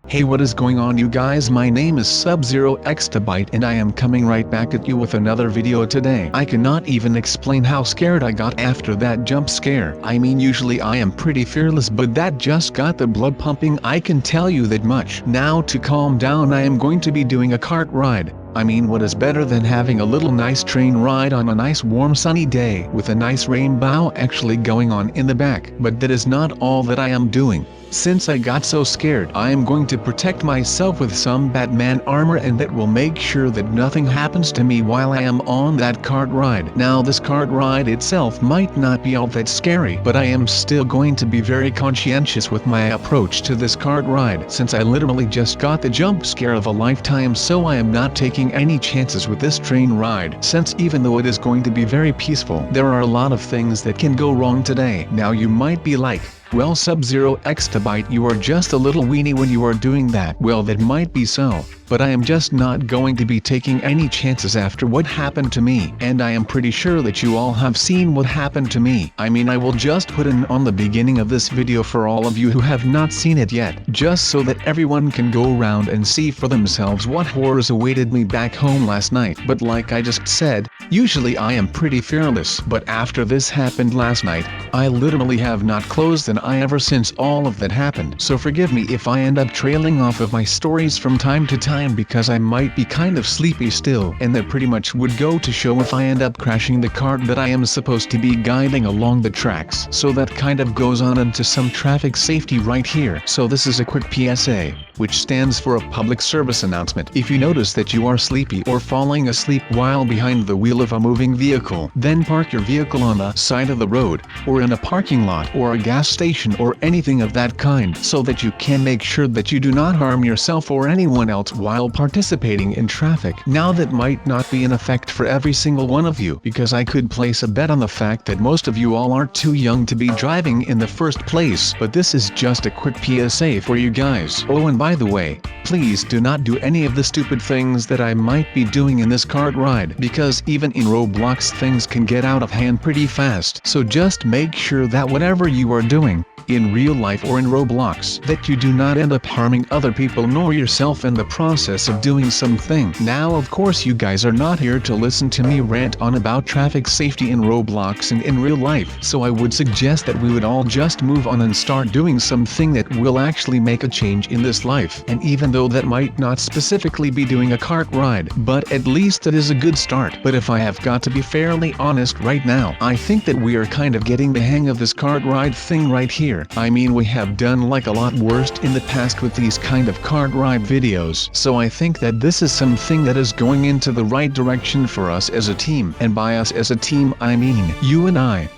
Hey, what is going on, you guys? My name is SubZeroExtabyte and I am coming right back at you with another video today. I cannot even explain how scared I got after that jump scare. I mean, usually I am pretty fearless, but that just got the blood pumping, I can tell you that much. Now to calm down, I am going to be doing a cart ride. I mean, what is better than having a little nice train ride on a nice warm sunny day with a nice rainbow actually going on in the back? But that is not all that I am doing. Since I got so scared, I am going to protect myself with some Batman armor, and that will make sure that nothing happens to me while I am on that cart ride. Now this cart ride itself might not be all that scary, but I am still going to be very conscientious with my approach to this cart ride, since I literally just got the jump scare of a lifetime, so I am not taking any chances with this train ride, since even though it is going to be very peaceful, there are a lot of things that can go wrong today. Now you might be like, well, SubZeroExtabyte, you are just a little weenie when you are doing that. Well, that might be so, but I am just not going to be taking any chances after what happened to me, and I am pretty sure that you all have seen what happened to me. I mean, I will just put in on the beginning of this video for all of you who have not seen it yet, just so that everyone can go around and see for themselves what horrors awaited me back home last night. But like I just said, usually I am pretty fearless, but after this happened last night, I literally have not closed an eye ever since all of that happened. So forgive me if I end up trailing off of my stories from time to time, because I might be kind of sleepy still, and that pretty much would go to show if I end up crashing the cart that I am supposed to be guiding along the tracks. So that kind of goes on into some traffic safety right here. So this is a quick PSA, which stands for a public service announcement. If you notice that you are sleepy or falling asleep while behind the wheel of a moving vehicle, then park your vehicle on the side of the road, or in a parking lot, or a gas station, or anything of that kind, so that you can make sure that you do not harm yourself or anyone else while participating in traffic. Now that might not be in effect for every single one of you, because I could place a bet on the fact that most of you all are too young to be driving in the first place, but this is just a quick PSA for you guys. Oh, and by the way, please do not do any of the stupid things that I might be doing in this cart ride, because even in Roblox things can get out of hand pretty fast. So just make sure that whatever you are doing, in real life or in Roblox, that you do not end up harming other people nor yourself in the process of doing something. Now of course you guys are not here to listen to me rant on about traffic safety in Roblox and in real life, so I would suggest that we would all just move on and start doing something that will actually make a change in this life. And even though that might not specifically be doing a cart ride, but at least it is a good start. But if I have got to be fairly honest right now, I think that we are kind of getting the hang of this cart ride thing right here. I mean, we have done like a lot worse in the past with these kind of cart ride videos, so I think that this is something that is going into the right direction for us as a team. And by us as a team, I mean you and I.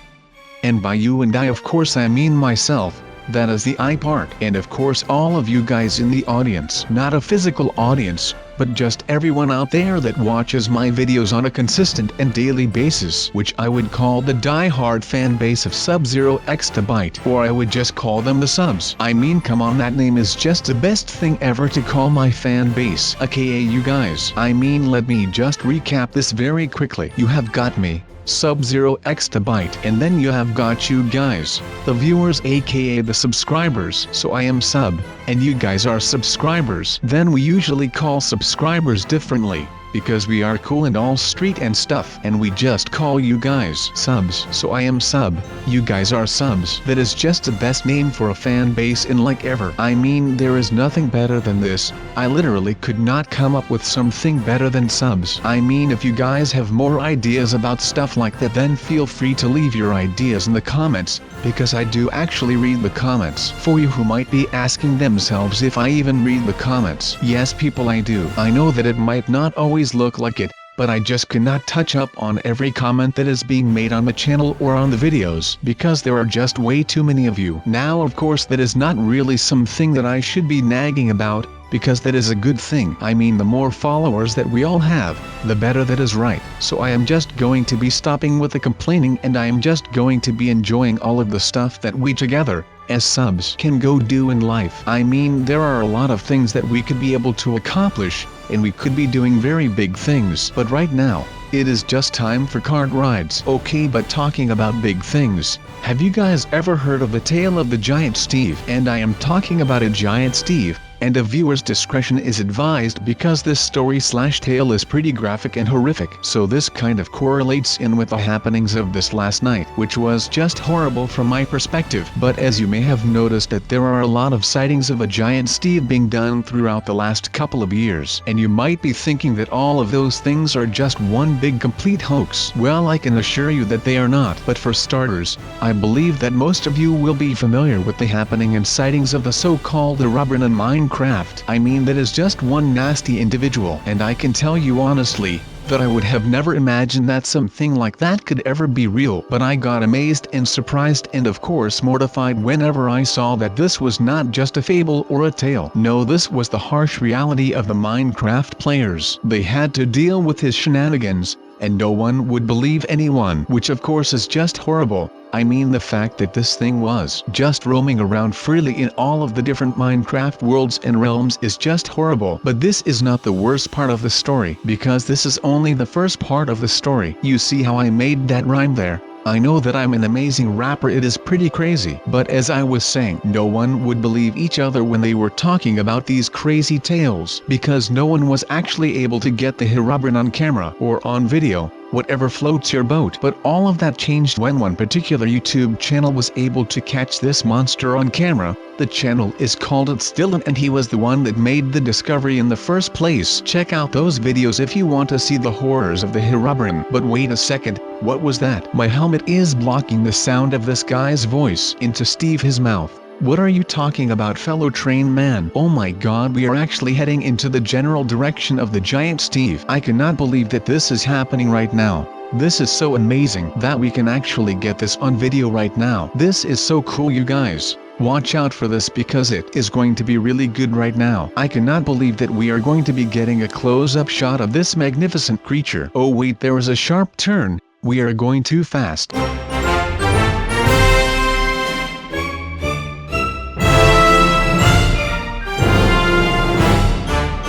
And by you and I, of course, I mean myself. That is the I part. And of course all of you guys in the audience. Not a physical audience, but just everyone out there that watches my videos on a consistent and daily basis, which I would call the die-hard fan base of SubZeroExtabyte, or I would just call them the subs. I mean, come on, that name is just the best thing ever to call my fan base, aka you guys. I mean, let me just recap this very quickly. You have got me, SubZeroExtabyte, and then you have got you guys, the viewers aka the subscribers. So I am sub, and you guys are subscribers. Then we usually call subscribers differently, because we are cool and all street and stuff, and we just call you guys subs. So I am sub, you guys are subs. That is just the best name for a fan base in like ever. I mean, there is nothing better than this. I literally could not come up with something better than subs. I mean, if you guys have more ideas about stuff like that, then feel free to leave your ideas in the comments, because I do actually read the comments. For you who might be asking themselves if I even read the comments, yes people, I do. I know that it might not always look like it, but I just cannot touch up on every comment that is being made on the channel or on the videos, because there are just way too many of you. Now of course that is not really something that I should be nagging about, because that is a good thing. I mean, the more followers that we all have, the better. That is right. So I am just going to be stopping with the complaining, and I am just going to be enjoying all of the stuff that we together, as subs, can go do in life. I mean, there are a lot of things that we could be able to accomplish, and we could be doing very big things. But right now, it is just time for cart rides. Okay, but talking about big things, have you guys ever heard of the tale of the giant Steve? And I am talking about a giant Steve, and a viewer's discretion is advised because this story/tale is pretty graphic and horrific. So this kind of correlates in with the happenings of this last night, which was just horrible from my perspective. But as you may have noticed that there are a lot of sightings of a giant Steve being done throughout the last couple of years, and you might be thinking that all of those things are just one big complete hoax. Well, I can assure you that they are not. But for starters, I believe that most of you will be familiar with the happening and sightings of the so-called Herobrine in Minecraft. I mean, that is just one nasty individual, and I can tell you honestly that I would have never imagined that something like that could ever be real. But I got amazed and surprised and of course mortified whenever I saw that this was not just a fable or a tale. No, this was the harsh reality of the Minecraft players. They had to deal with his shenanigans, and no one would believe anyone, which of course is just horrible. I mean, the fact that this thing was just roaming around freely in all of the different Minecraft worlds and realms is just horrible. But this is not the worst part of the story, because this is only the first part of the story. You see how I made that rhyme there? I know that I'm an amazing rapper, it is pretty crazy. But as I was saying, no one would believe each other when they were talking about these crazy tales, because no one was actually able to get the Herobrine on camera or on video, whatever floats your boat. But all of that changed when one particular YouTube channel was able to catch this monster on camera. The channel is called It's Dylan, and he was the one that made the discovery in the first place. Check out those videos if you want to see the horrors of the Herobrine. But wait a second, what was that? My helmet is blocking the sound of this guy's voice into Steve his mouth. What are you talking about, fellow train man? Oh my god, we are actually heading into the general direction of the giant Steve. I cannot believe that this is happening right now. This is so amazing that we can actually get this on video right now. This is so cool, you guys. Watch out for this because it is going to be really good right now. I cannot believe that we are going to be getting a close-up shot of this magnificent creature. Oh wait, there is a sharp turn. We are going too fast.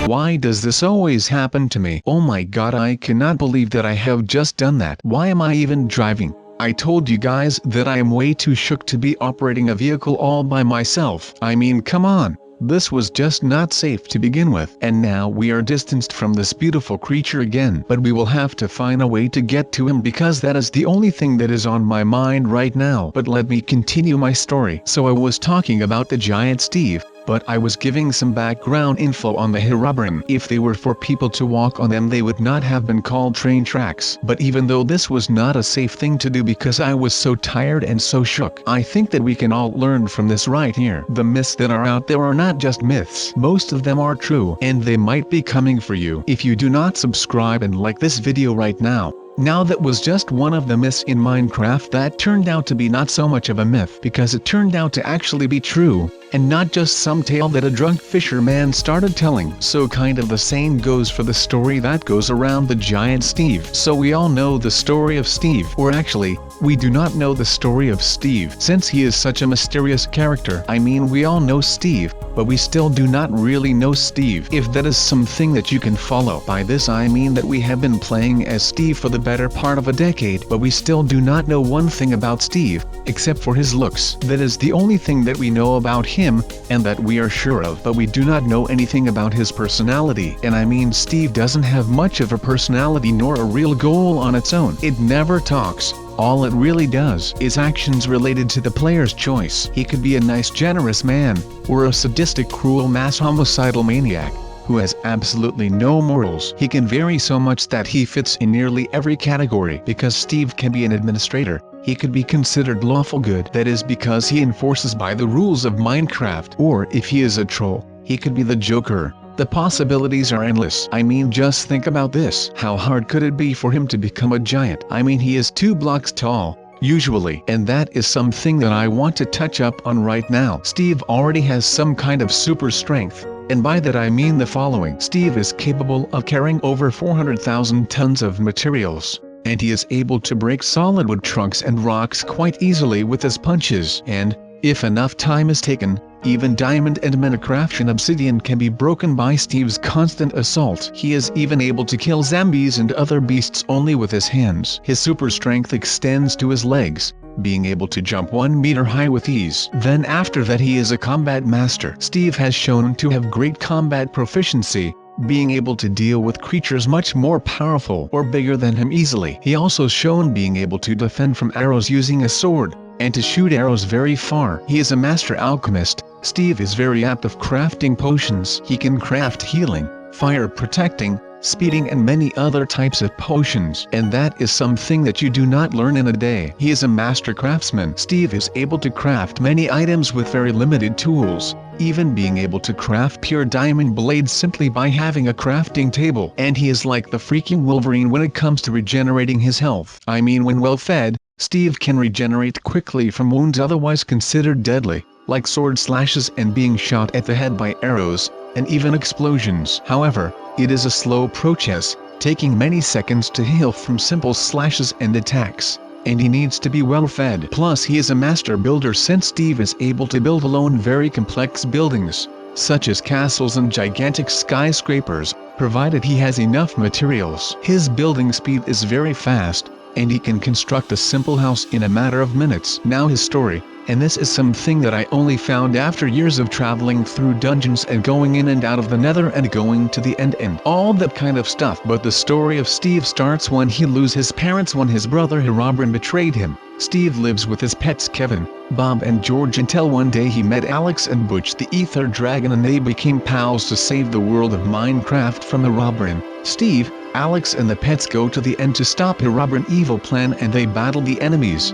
Why does this always happen to me? Oh my god, I cannot believe that I have just done that. Why am I even driving? I told you guys that I am way too shook to be operating a vehicle all by myself. I mean, come on. This was just not safe to begin with. And now we are distanced from this beautiful creature again. But we will have to find a way to get to him, because that is the only thing that is on my mind right now. But let me continue my story. So I was talking about the giant Steve, but I was giving some background info on the Herobrine. If they were for people to walk on them, they would not have been called train tracks. But even though this was not a safe thing to do because I was so tired and so shook, I think that we can all learn from this right here. The myths that are out there are not just myths. Most of them are true, and they might be coming for you if you do not subscribe and like this video right now. Now that was just one of the myths in Minecraft that turned out to be not so much of a myth, because it turned out to actually be true, and not just some tale that a drunk fisherman started telling. So kind of the same goes for the story that goes around the giant Steve. So we all know the story of Steve, or actually, we do not know the story of Steve, since he is such a mysterious character. I mean, we all know Steve, but we still do not really know Steve, if that is something that you can follow. By this I mean that we have been playing as Steve for the better part of a decade, but we still do not know one thing about Steve, except for his looks. That is the only thing that we know about him, and that we are sure of. But we do not know anything about his personality. And I mean, Steve doesn't have much of a personality nor a real goal on its own. It never talks. All it really does is actions related to the player's choice. He could be a nice, generous man, or a sadistic, cruel, mass homicidal maniac who has absolutely no morals. He can vary so much that he fits in nearly every category. Because Steve can be an administrator, he could be considered lawful good, that is because he enforces by the rules of Minecraft. Or if he is a troll, he could be the Joker. The possibilities are endless. I mean, just think about this. How hard could it be for him to become a giant? I mean, he is 2 blocks tall, usually, and that is something that I want to touch up on right now. Steve already has some kind of super strength, and by that I mean the following. Steve is capable of carrying over 400,000 tons of materials, and he is able to break solid wood trunks and rocks quite easily with his punches. And If enough time is taken, even diamond and Minecraft obsidian can be broken by Steve's constant assault. He is even able to kill zombies and other beasts only with his hands. His super strength extends to his legs, being able to jump 1 meter high with ease. Then after that he is a combat master. Steve has shown to have great combat proficiency, being able to deal with creatures much more powerful or bigger than him easily. He also shown being able to defend from arrows using a sword, and to shoot arrows very far. He is a master alchemist. Steve is very apt of crafting potions. He can craft healing, fire protecting, speeding and many other types of potions. And that is something that you do not learn in a day. He is a master craftsman. Steve is able to craft many items with very limited tools, even being able to craft pure diamond blades simply by having a crafting table. And he is like the freaking Wolverine when it comes to regenerating his health. I mean, when well fed, Steve can regenerate quickly from wounds otherwise considered deadly, like sword slashes and being shot at the head by arrows, and even explosions. However, it is a slow process, taking many seconds to heal from simple slashes and attacks, and he needs to be well fed. Plus he is a master builder since Steve is able to build alone very complex buildings, such as castles and gigantic skyscrapers, provided he has enough materials. His building speed is very fast, and he can construct a simple house in a matter of minutes. Now his story, and this is something that I only found after years of traveling through dungeons and going in and out of the nether and going to the end and all that kind of stuff. But the story of Steve starts when he loses his parents when his brother Herobrine betrayed him. Steve lives with his pets Kevin, Bob and George until one day he met Alex and Butch the Ether Dragon and they became pals to save the world of Minecraft from Herobrine. Steve, Alex and the pets go to the end to stop Herobrine's evil plan and they battle the enemies.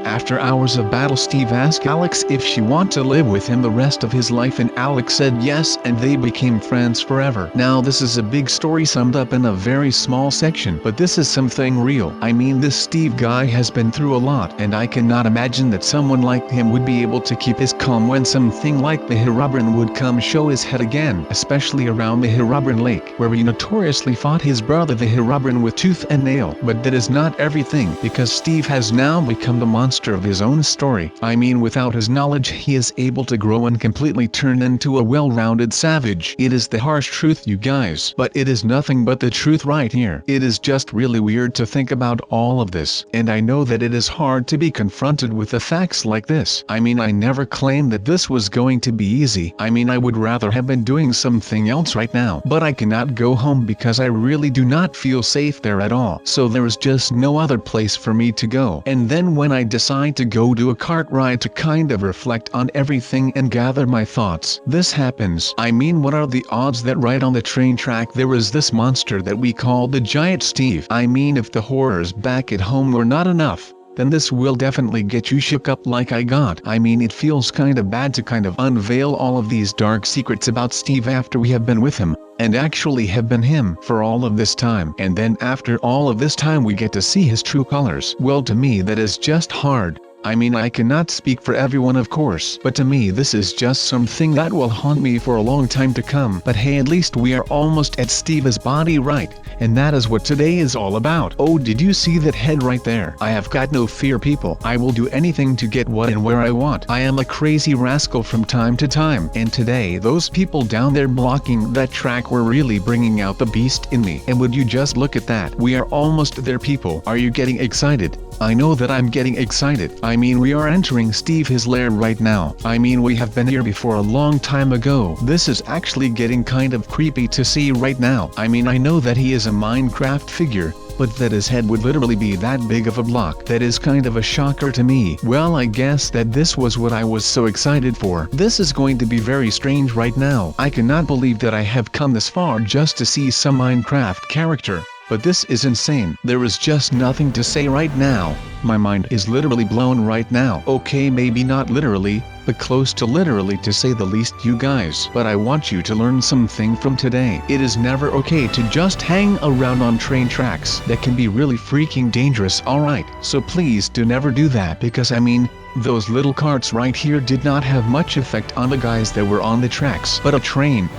After hours of battle, Steve asked Alex if she wanted to live with him the rest of his life and Alex said yes and they became friends forever. Now this is a big story summed up in a very small section, but this is something real. I mean, this Steve guy has been through a lot and I cannot imagine that someone like him would be able to keep his calm when something like the Herobrine would come show his head again, especially around the Herobrine Lake, where he notoriously fought his brother the Herobrine with tooth and nail. But that is not everything, because Steve has now become the monster of his own story. I mean, without his knowledge he is able to grow and completely turn into a well-rounded savage. It is the harsh truth, you guys, but it is nothing but the truth right here. It is just really weird to think about all of this, and I know that it is hard to be confronted with the facts like this. I mean, I never claimed that this was going to be easy. I mean, I would rather have been doing something else right now, but I cannot go home because I really do not feel safe there at all. So there is just no other place for me to go. And then when I decide to go do a cart ride to kind of reflect on everything and gather my thoughts, this happens. I mean, what are the odds that right on the train track there is this monster that we call the Giant Steve? I mean, if the horrors back at home were not enough, then this will definitely get you shook up like I got. I mean, it feels kinda bad to kind of unveil all of these dark secrets about Steve after we have been with him, and actually have been him for all of this time. And then after all of this time we get to see his true colors. Well, to me that is just hard. I mean, I cannot speak for everyone of course, but to me this is just something that will haunt me for a long time to come. But hey, at least we are almost at Steve's body, right? And that is what today is all about. Oh, did you see that head right there? I have got no fear, people. I will do anything to get what and where I want. I am a crazy rascal from time to time, and today those people down there blocking that track were really bringing out the beast in me. And would you just look at that? We are almost there, people. Are you getting excited? I know that I'm getting excited. I mean, we are entering Steve's lair right now. I mean, we have been here before a long time ago. This is actually getting kind of creepy to see right now. I mean, I know that he is a Minecraft figure, but that his head would literally be that big of a block. That is kind of a shocker to me. Well, I guess that this was what I was so excited for. This is going to be very strange right now. I cannot believe that I have come this far just to see some Minecraft character. But this is insane. There is just nothing to say right now. My mind is literally blown right now. Okay, maybe not literally, but close to literally to say the least, you guys. But I want you to learn something from today. It is never okay to just hang around on train tracks. That can be really freaking dangerous, alright? So please do never do that, because I mean, Those little carts right here did not have much effect on the guys that were on the tracks. But a train,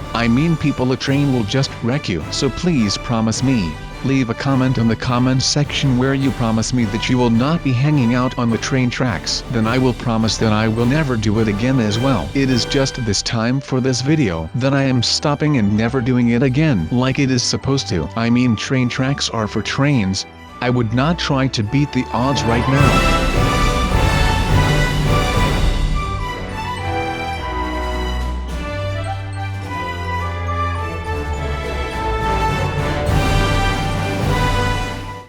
a train will just wreck you. So please promise me. Leave a comment on the comments section where you promise me that you will not be hanging out on the train tracks. Then I will promise that I will never do it again as well. It is just this time for this video that I am stopping and never doing it again like it is supposed to. Train tracks are for trains. I would not try to beat the odds right now.